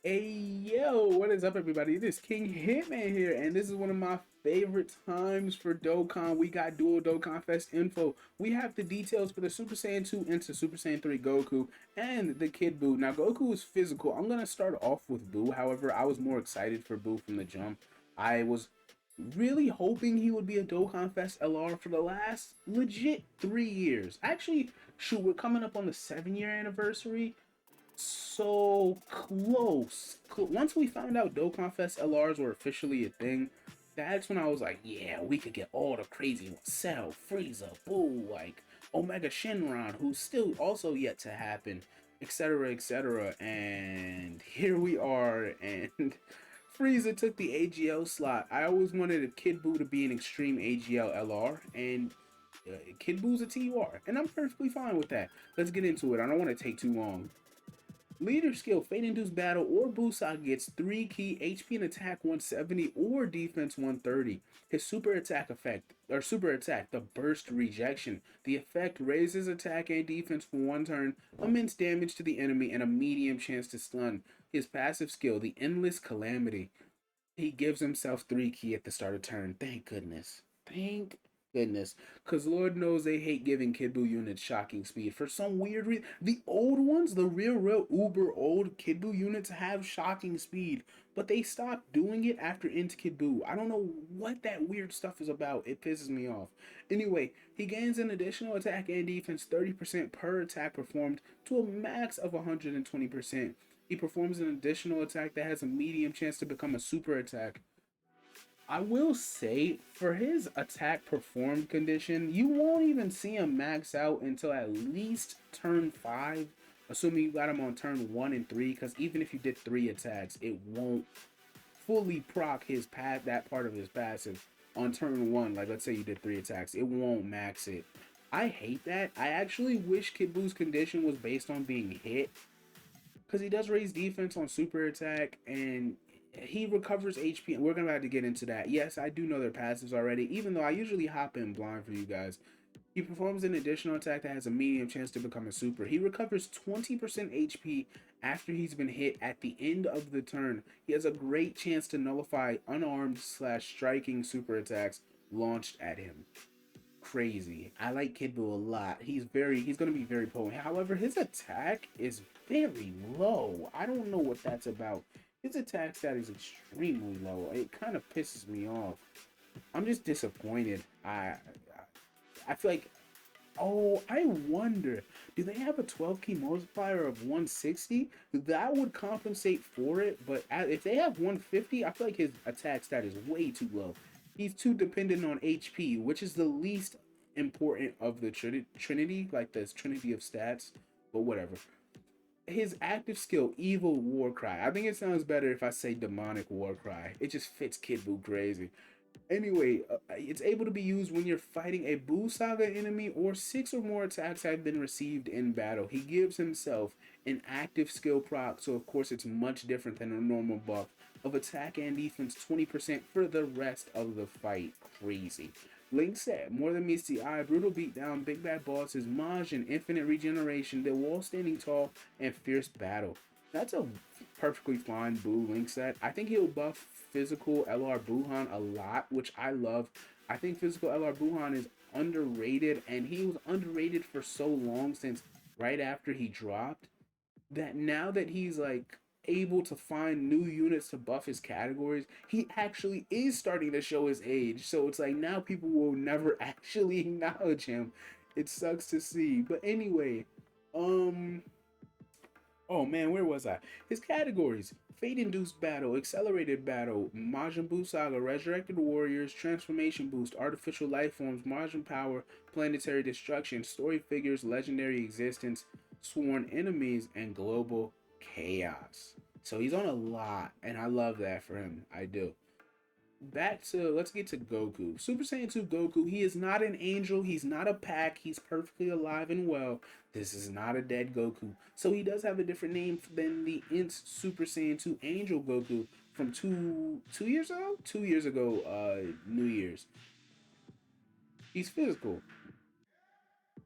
Hey yo, what is up everybody? This is King Hitman here, and this is one of my favorite times for Dokkan. We got dual Dokkanfest info. We have the details for the Super Saiyan 2 into Super Saiyan 3 Goku and the Kid Buu. Now Goku is physical. I'm gonna start off with Buu. However, I was more excited for Buu from the jump. I was really hoping he would be a Dokkanfest LR for the last legit 3 years. Actually, shoot, we're coming up on the 7-year anniversary, so close. Once we found out Dokkanfest LRs were officially a thing, that's when I was like, yeah, we could get all the crazy ones. Cell, Frieza, Buu, like Omega Shenron, who's still also yet to happen, etc., etc. And here we are, and Frieza took the AGL slot. I always wanted a Kid Buu to be an extreme AGL LR, and Kid Buu's a TUR, and I'm perfectly fine with that. Let's get into it. I don't want to take too long. Leader skill, Fate Induced Battle or Busai gets 3 key, HP and attack 170 or defense 130. His super attack effect, or super attack, the Burst Rejection. The effect raises attack and defense for 1 turn, immense damage to the enemy, and a medium chance to stun. His passive skill, the Endless Calamity. He gives himself 3 key at the start of turn. Thank goodness. Thank goodness. Because Lord knows they hate giving Kid Buu units shocking speed. For some weird reason, the old ones, the real uber old Kid Buu units have shocking speed. But they stopped doing it after Into Kid Buu. I don't know what that weird stuff is about. It pisses me off. Anyway, he gains an additional attack and defense 30% per attack performed to a max of 120%. He performs an additional attack that has a medium chance to become a super attack. I will say, for his attack performed condition, you won't even see him max out until at least turn 5, assuming you got him on turn 1 and 3, because even if you did 3 attacks, it won't fully proc his that part of his passive on turn 1. Like, let's say you did 3 attacks, it won't max it. I hate that. I actually wish Kid Buu's condition was based on being hit, because he does raise defense on super attack and he recovers HP. And we're gonna have to get into that. Yes, I do know their passives already, even though I usually hop in blind for you guys. He performs an additional attack that has a medium chance to become a super. He recovers 20% HP after he's been hit at the end of the turn. He has a great chance to nullify unarmed slash striking super attacks launched at him. Crazy. I like Kid Buu a lot. He's gonna be very potent. However, his attack is very low. I don't know what that's about. His attack stat is extremely low. It kind of pisses me off. I'm just disappointed. I feel like, oh, I wonder, do they have a 12 key multiplier of 160? That would compensate for it, but if they have 150, I feel like his attack stat is way too low. He's too dependent on HP, which is the least important of the Trinity, like this Trinity of stats, but whatever. His active skill, Evil Warcry. I think it sounds better if I say Demonic Warcry. It just fits Kid Buu crazy. Anyway, it's able to be used when you're fighting a Buu Saga enemy or 6 or more attacks have been received in battle. He gives himself an active skill proc, so of course it's much different than a normal buff, of attack and defense 20% for the rest of the fight. Crazy. Linc said, more than meets the eye, brutal beatdown, big bad bosses, Maj, and infinite regeneration, the wall standing tall, and fierce battle. That's a perfectly fine Buu Linc set. I think he'll buff physical LR Buhan a lot, which I love. I think physical LR Buhan is underrated, and he was underrated for so long since right after he dropped, that now that he's like able to find new units to buff his categories, he actually is starting to show his age. So it's like now people will never actually acknowledge him. It sucks to see. But anyway, um oh man, where was I? His categories: Fate Induced Battle, Accelerated Battle, Majin Buu Saga, Resurrected Warriors, Transformation Boost, Artificial Life Forms, Majin Power, Planetary Destruction, Story Figures, Legendary Existence, Sworn Enemies, and Global Chaos. So he's on a lot, and I love that for him. I do. Back to, let's get to Goku. Super Saiyan 2 Goku, he is not an angel, he's not a pack, he's perfectly alive and well. This is not a dead Goku. So he does have a different name than the Int Super Saiyan 2 Angel Goku from 2 years ago? 2 years ago, New Year's. He's physical.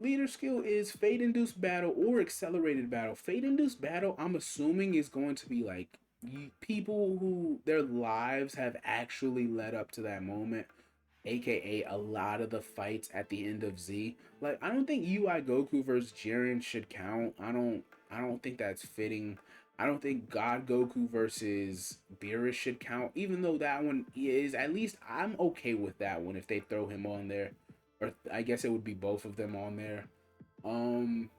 Leader skill is Fate Induced Battle or Accelerated Battle. Fate Induced Battle, I'm assuming, is going to be like people who their lives have actually led up to that moment, aka a lot of the fights at the end of Z. Like I don't think UI Goku versus Jiren should count. I don't think that's fitting. I don't think God Goku versus Beerus should count, even though that one is at least I'm okay with that one if they throw him on there. Or I guess it would be both of them on there. Um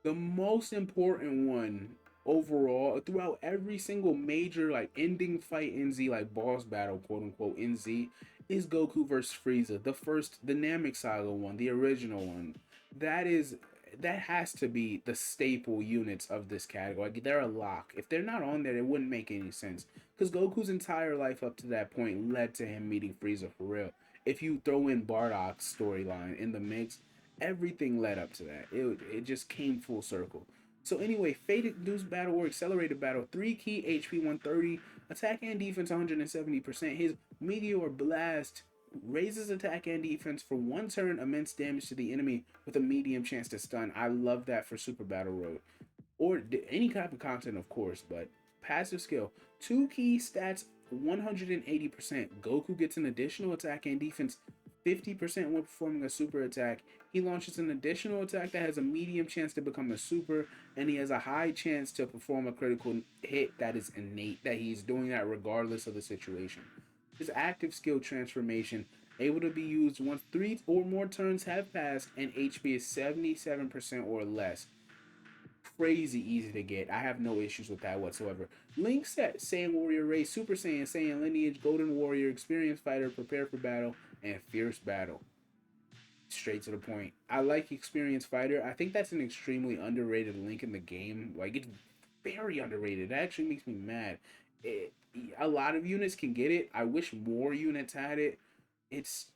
the most important one overall throughout every single major like ending fight in Z, like boss battle, quote unquote, in Z, is Goku versus Frieza. The first, the Namek Saga one, the original one. That is that has to be the staple units of this category. Like, they're a lock. If they're not on there, it wouldn't make any sense. Because Goku's entire life up to that point led to him meeting Frieza for real. If you throw in Bardock's storyline in the mix, everything led up to that. It just came full circle. So anyway, Fate Induced Battle or Accelerated Battle, 3 key HP 130, attack and defense 170%. His Meteor Blast raises attack and defense for one turn, immense damage to the enemy with a medium chance to stun. I love that for Super Battle Road. Or any type of content, of course, but passive skill. 2 key stats 180%. Goku gets an additional attack and defense 50% when performing a super attack. He launches an additional attack that has a medium chance to become a super, and he has a high chance to perform a critical hit that is innate, that he's doing that regardless of the situation. His active skill transformation, able to be used once 3 or more turns have passed and HP is 77% or less. Crazy easy to get. I have no issues with that whatsoever. Link set Saiyan Warrior Race, Super Saiyan, Saiyan Lineage, Golden Warrior, Experienced Fighter, Prepare for Battle, and Fierce Battle. Straight to the point. I like Experienced Fighter. I think that's an extremely underrated Link in the game. Like, it's very underrated. It actually makes me mad. It, a lot of units can get it. I wish more units had it. It's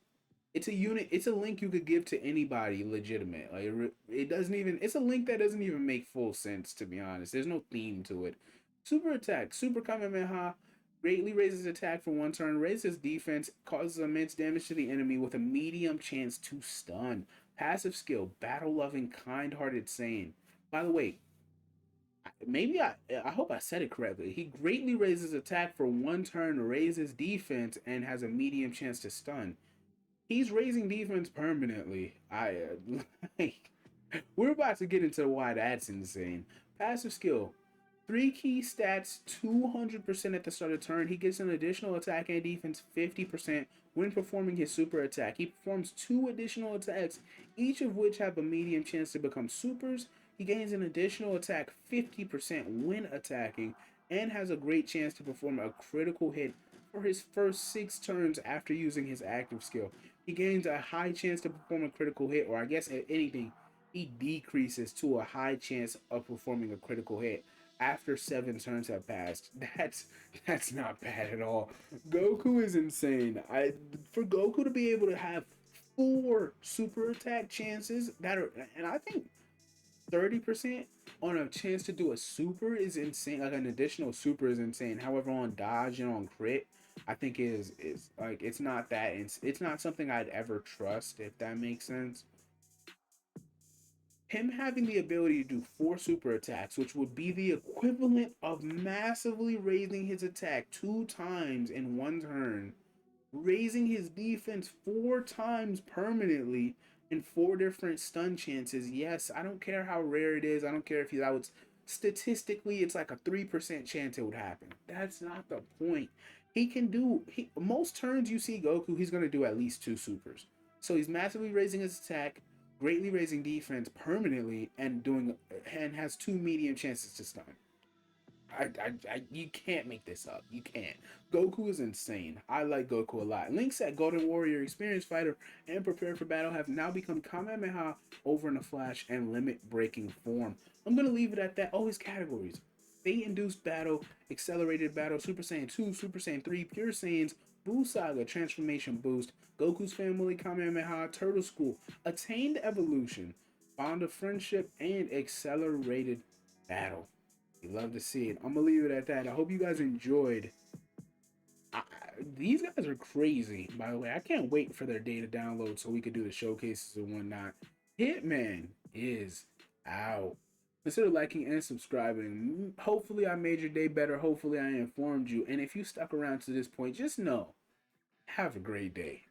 it's a unit. It's a link you could give to anybody legitimate. Like it doesn't even. It's a link that doesn't even make full sense, to be honest. There's no theme to it. Super attack, super kamehameha, greatly raises attack for one turn, raises defense, causes immense damage to the enemy with a medium chance to stun. Passive skill, battle loving, kind hearted Saiyan. By the way, maybe I hope I said it correctly. He greatly raises attack for one turn, raises defense, and has a medium chance to stun. He's raising defense permanently. Like, we're about to get into why that's insane. Passive skill. 3 key stats 200% at the start of turn. He gets an additional attack and defense 50% when performing his super attack. He performs 2 additional attacks, each of which have a medium chance to become supers. He gains an additional attack 50% when attacking and has a great chance to perform a critical hit for his first 6 turns after using his active skill. He gains a high chance to perform a critical hit, or I guess if anything, he decreases to a high chance of performing a critical hit after 7 turns have passed. That's not bad at all. Goku is insane. For Goku to be able to have 4 super attack chances that are, and I think 30% on a chance to do a super is insane. Like an additional super is insane. However, on dodge and on crit, I think is like it's not that it's not something I'd ever trust, if that makes sense. Him having the ability to do 4 super attacks, which would be the equivalent of massively raising his attack 2 times in one turn, raising his defense 4 times permanently in 4 different stun chances. Yes, I don't care how rare it is. I don't care if that was statistically it's like a 3% chance it would happen. That's not the point. He can do most turns you see Goku, he's gonna do at least 2 supers. So he's massively raising his attack, greatly raising defense permanently, and has 2 medium chances to stun. You can't make this up. You can't. Goku is insane. I like Goku a lot. Link's at Golden Warrior, Experienced Fighter, and Prepare for Battle have now become Kamehameha over in a flash and limit breaking form. I'm gonna leave it at that. Oh, his categories: Fate Induced Battle, Accelerated Battle, Super Saiyan 2, Super Saiyan 3, Pure Saiyans, Buu Saga, Transformation Boost, Goku's Family, Kamehameha, Turtle School, Attained Evolution, Bond of Friendship, and Accelerated Battle. You love to see it. I'm gonna leave it at that. I hope you guys enjoyed. These guys are crazy, by the way. I can't wait for their day to download so we could do the showcases and whatnot. Hitman is out. Consider liking and subscribing. Hopefully I made your day better. Hopefully I informed you. And if you stuck around to this point, just know, have a great day.